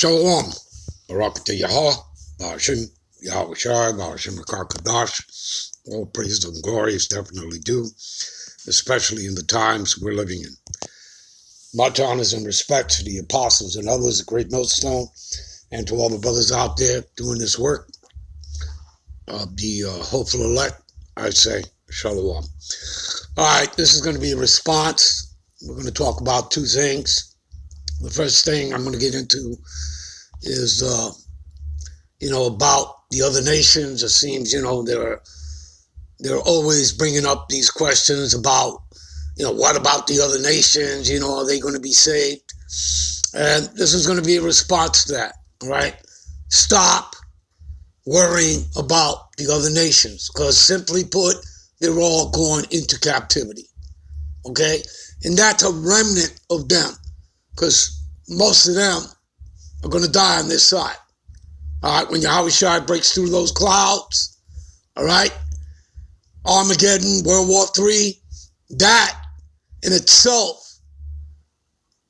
Shalom, Barakatah Yahweh, Ba'ashim, Yahweh Shai, Ba'ashim Kadash. All praise and glory is definitely due, especially in the times we're living in. Much honors and respect to the apostles and others, the great millstone, and to all the brothers out there doing this work. The hopeful elect, I say, Shalom. All right, this is going to be a response. We're going to talk about two things. The first thing I'm going to get into is, about the other nations. It seems, they're always bringing up these questions about, what about the other nations? Are they going to be saved? And this is going to be a response to that, right? Stop worrying about the other nations, because simply put, they're all going into captivity, okay? And that's a remnant of them, because most of them are going to die on this side. All right, when Yahweh Shai breaks through those clouds, all right, Armageddon, World War III, that in itself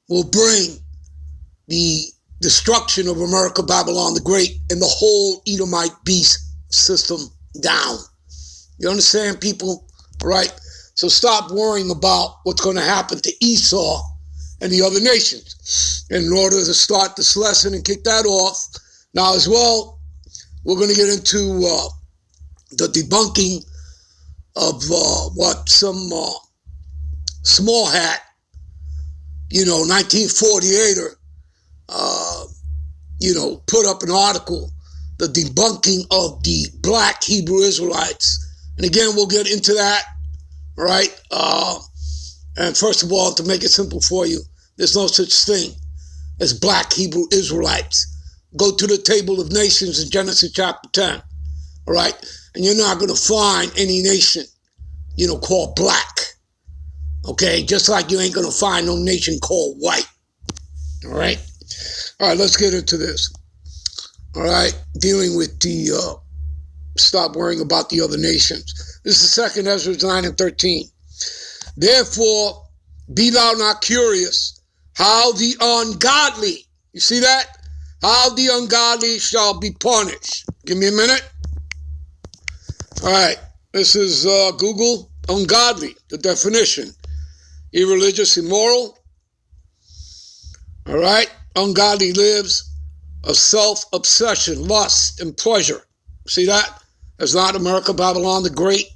will bring the destruction of America, Babylon the Great, and the whole Edomite beast system down. You understand, people? All right? So stop worrying about what's going to happen to Esau and the other nations. And in order to start this lesson and kick that off, now as well, we're going to get into the debunking of what some small hat, 1948er, put up an article, the debunking of the black Hebrew Israelites. And again, we'll get into that, right? And first of all, to make it simple for you, there's no such thing as black Hebrew Israelites. Go to the table of nations in Genesis chapter 10, all right? And you're not going to find any nation, called black, okay? Just like you ain't going to find no nation called white, all right? All right, let's get into this, all right? Dealing with the, stop worrying about the other nations. This is 2 Ezra 9 and 13. Therefore, be thou not curious how the ungodly, you see that? How the ungodly shall be punished. Give me a minute. All right, this is Google, ungodly, the definition. Irreligious, immoral. All right, ungodly lives of self-obsession, lust, and pleasure. See that? That's not America, Babylon the Great.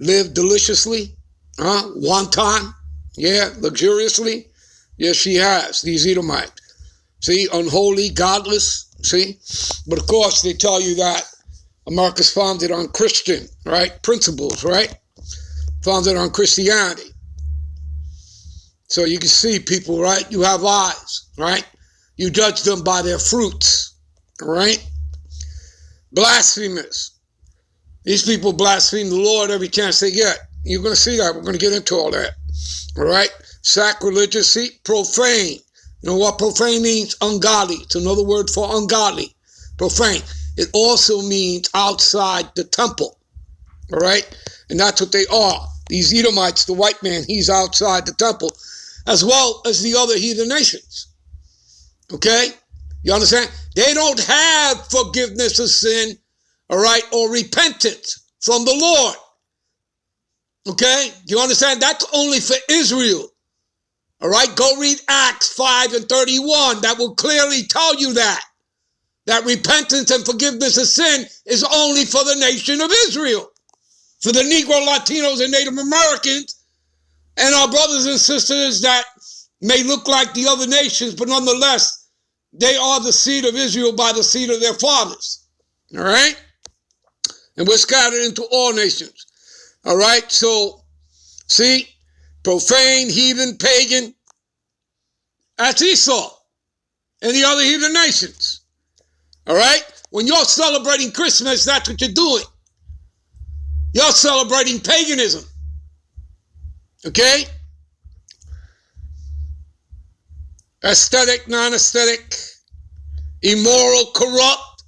Live deliciously, one time, luxuriously. Yes, she has, these Edomites. See, unholy, godless, see? But of course, they tell you that America's founded on Christian, right? Principles, right? Founded on Christianity. So you can see people, right? You have eyes, right? You judge them by their fruits, right? Blasphemous. These people blaspheme the Lord every chance they get. You're going to see that. We're going to get into all that, all right? Sacrilegious, see? Profane. You know what profane means? Ungodly. It's another word for ungodly. Profane. It also means outside the temple. All right? And that's what they are. These Edomites, the white man, he's outside the temple, as well as the other heathen nations. Okay? You understand? They don't have forgiveness of sin, all right, or repentance from the Lord. Okay? You understand? That's only for Israel. All right, go read Acts 5 and 31. That will clearly tell you that repentance and forgiveness of sin is only for the nation of Israel. For the Negro, Latinos, and Native Americans, and our brothers and sisters that may look like the other nations, but nonetheless, they are the seed of Israel by the seed of their fathers. All right? And we're scattered into all nations. All right, so, see? Profane, heathen, pagan, that's Esau and the other heathen nations. All right? When you're celebrating Christmas, that's what you're doing. You're celebrating paganism. Okay? Aesthetic, non-aesthetic, immoral, corrupt.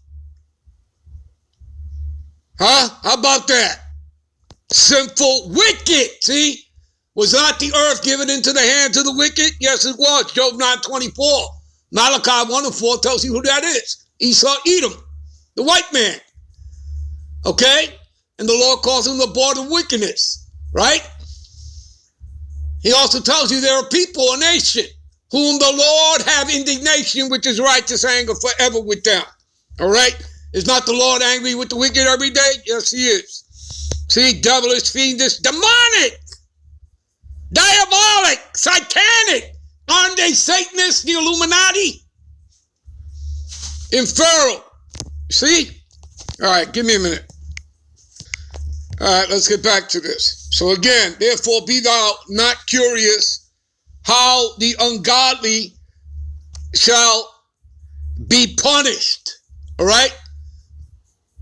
How about that? Sinful, wicked, see? Was not the earth given into the hands of the wicked? Yes, it was. Job 9:24. Malachi 1:4 tells you who that is. Esau, Edom, the white man. Okay? And the Lord calls him the border of wickedness, right? He also tells you there are people, a nation, whom the Lord have indignation, which is righteous anger forever with them. All right? Is not the Lord angry with the wicked every day? Yes, he is. See, devilish, fiendish, demonic, diabolic, satanic. Aren't they Satanists, the Illuminati? Infernal. See? All right, give me a minute. All right, let's get back to this. So again, therefore be thou not curious how the ungodly shall be punished. All right?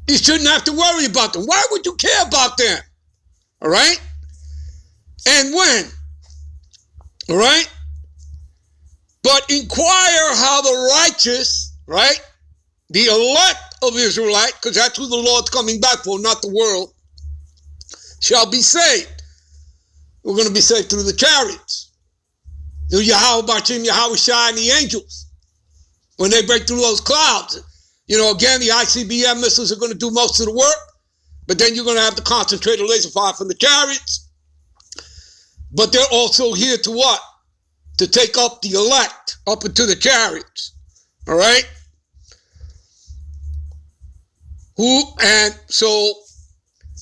You shouldn't have to worry about them. Why would you care about them? All right? And when? All right? But inquire how the righteous, right? The elect of Israelite, because that's who the Lord's coming back for, not the world, shall be saved. We're going to be saved through the chariots. Through Yahweh Bashim, Yahweh Shai, and the angels. When they break through those clouds. You know, again, the ICBM missiles are going to do most of the work. But then you're going to have to concentrate a laser fire from the chariots. But they're also here to what? To take up the elect up into the chariots. All right? And so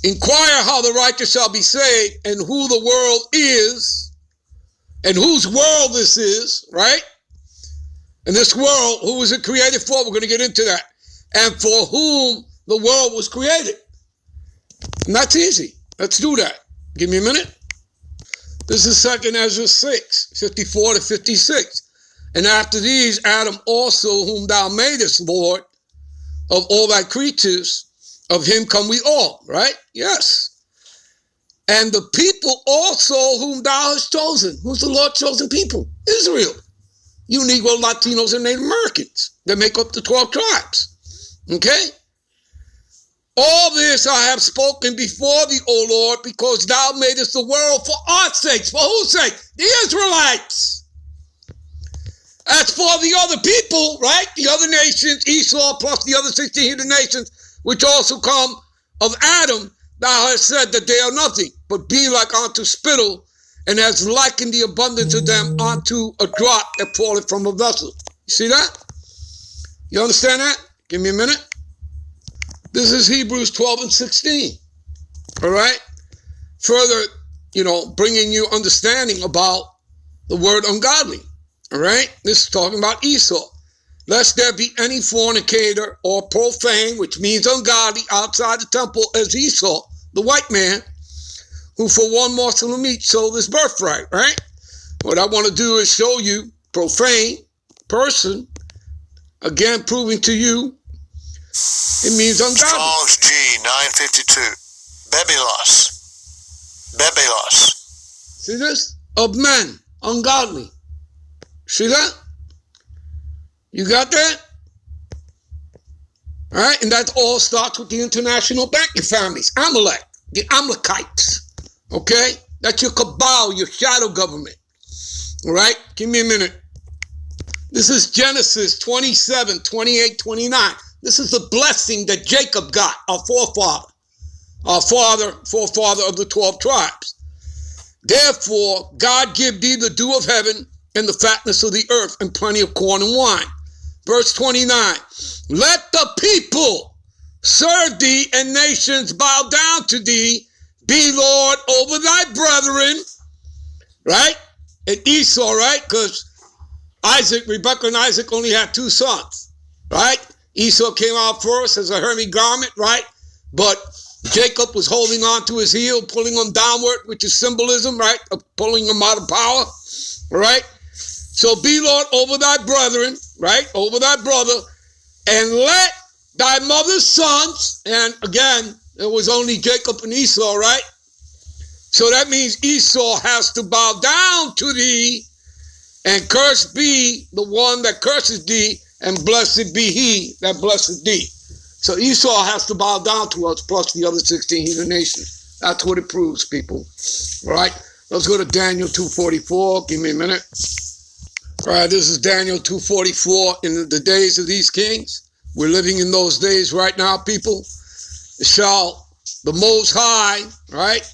inquire how the righteous shall be saved, and who the world is, and whose world this is, right? And this world, who was it created for? We're going to get into that. And for whom the world was created. And that's easy. Let's do that. Give me a minute. This is 2 Ezra 6, 54 to 56. And after these, Adam also, whom thou madest, Lord, of all thy creatures, of him come we all, right? Yes. And the people also whom thou hast chosen. Who's the Lord chosen people? Israel. You Negro, Latinos, and Native Americans that make up the 12 tribes. Okay? All this I have spoken before thee, O Lord, because thou madest the world for our sakes. For whose sake? The Israelites. As for the other people, right? The other nations, Esau plus the other 16 heathen nations, which also come of Adam, thou hast said that they are nothing, but be like unto spittle, and has likened the abundance of them unto a drop that falleth from a vessel. You see that? You understand that? Give me a minute. This is Hebrews 12 and 16. All right? Further, bringing you understanding about the word ungodly. All right? This is talking about Esau. Lest there be any fornicator or profane, which means ungodly, outside the temple as Esau, the white man, who for one morsel of meat sold his birthright, right? What I want to do is show you profane person, again proving to you it means ungodly. Strong's G 952. Bebelos. See this? Of men, ungodly. See that? You got that? All right, and that all starts with the international banking families, Amalek, the Amalekites. Okay? That's your cabal, your shadow government. All right? Give me a minute. This is Genesis 27, 28, 29. This is the blessing that Jacob got, our forefather of the 12 tribes. Therefore, God give thee the dew of heaven and the fatness of the earth and plenty of corn and wine. Verse 29, let the people serve thee and nations bow down to thee. Be Lord over thy brethren, right? And Esau, right? Because Rebekah and Isaac only had 2 sons, right? Esau came out first as a Hermes garment, right? But Jacob was holding on to his heel, pulling him downward, which is symbolism, right? Of pulling him out of power, right? So be Lord over thy brethren, right? Over thy brother, and let thy mother's sons, and again, it was only Jacob and Esau, right? So that means Esau has to bow down to thee, and cursed be the one that curses thee, and blessed be he that blesseth thee. So Esau has to bow down to us, plus the other 16 heathen nations. That's what it proves, people. All right? Let's go to Daniel 2:44. Give me a minute. All right, this is Daniel 2:44. In the days of these kings, we're living in those days right now, people. Shall the Most High, right?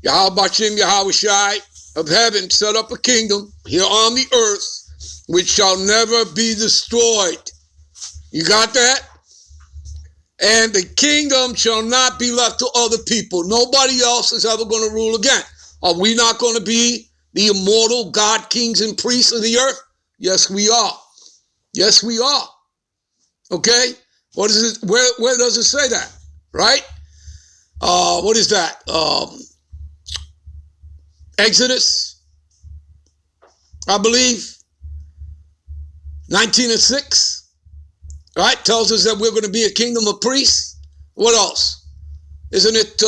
Yahweh Bashim Yahweh Shai of heaven set up a kingdom here on the earth which shall never be destroyed. You got that? And the kingdom shall not be left to other people. Nobody else is ever going to rule again. Are we not going to be the immortal God, kings, and priests of the earth? Yes, we are. Yes, we are. Okay? What is it? Where does it say that? Right? What is that? Exodus, I believe, 19:6. Right? Tells us that we're going to be a kingdom of priests. What else? Isn't it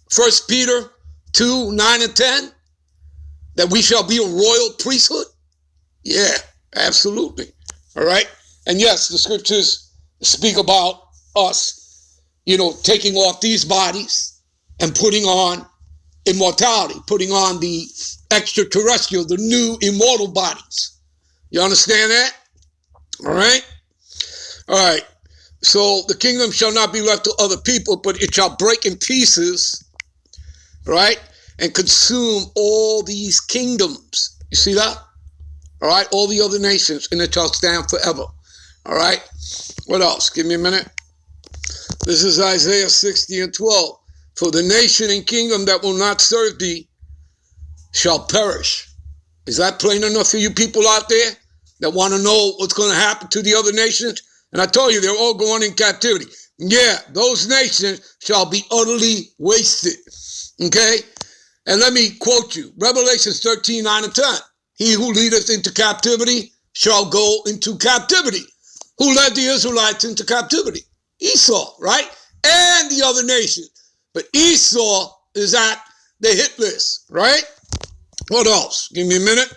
1 Peter 2:9-10? That we shall be a royal priesthood? Yeah, absolutely. All right? And yes, the scriptures speak about us, taking off these bodies and putting on immortality, putting on the extraterrestrial, the new immortal bodies. You understand that? All right? All right. So the kingdom shall not be left to other people, but it shall break in pieces, right? And consume all these kingdoms. You see that? All right? All the other nations, and it shall stand forever. All right? What else? Give me a minute. This is Isaiah 60:12. For the nation and kingdom that will not serve thee shall perish. Is that plain enough for you people out there that want to know what's going to happen to the other nations? And I told you, they're all going in captivity. Yeah, those nations shall be utterly wasted. Okay? And let me quote you. Revelation 13:9-10. He who leadeth into captivity shall go into captivity. Who led the Israelites into captivity? Esau, right? And the other nations. But Esau is at the hit list, right? What else? Give me a minute.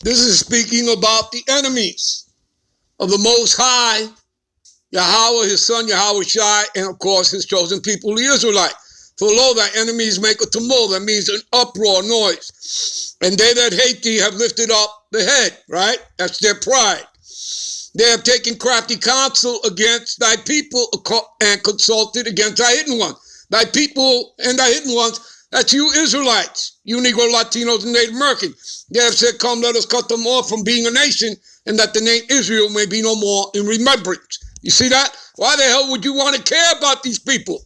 This is speaking about the enemies of the Most High, Yahweh, his son, Yahweh Shai, and of course his chosen people, the Israelites. For lo, thy enemies make a tumult. That means an uproar, noise. And they that hate thee have lifted up the head, right? That's their pride. They have taken crafty counsel against thy people and consulted against thy hidden ones. Thy people and thy hidden ones, that's you Israelites, you Negro, Latinos, and Native Americans. They have said, come, let us cut them off from being a nation, and that the name Israel may be no more in remembrance. You see that? Why the hell would you want to care about these people?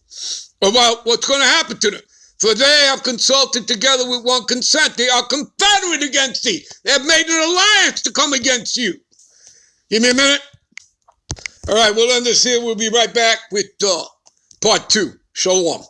About what's going to happen to them? For they have consulted together with one consent. They are confederate against thee. They have made an alliance to come against you. Give me a minute. All right, we'll end this here. We'll be right back with part 2. Shalom.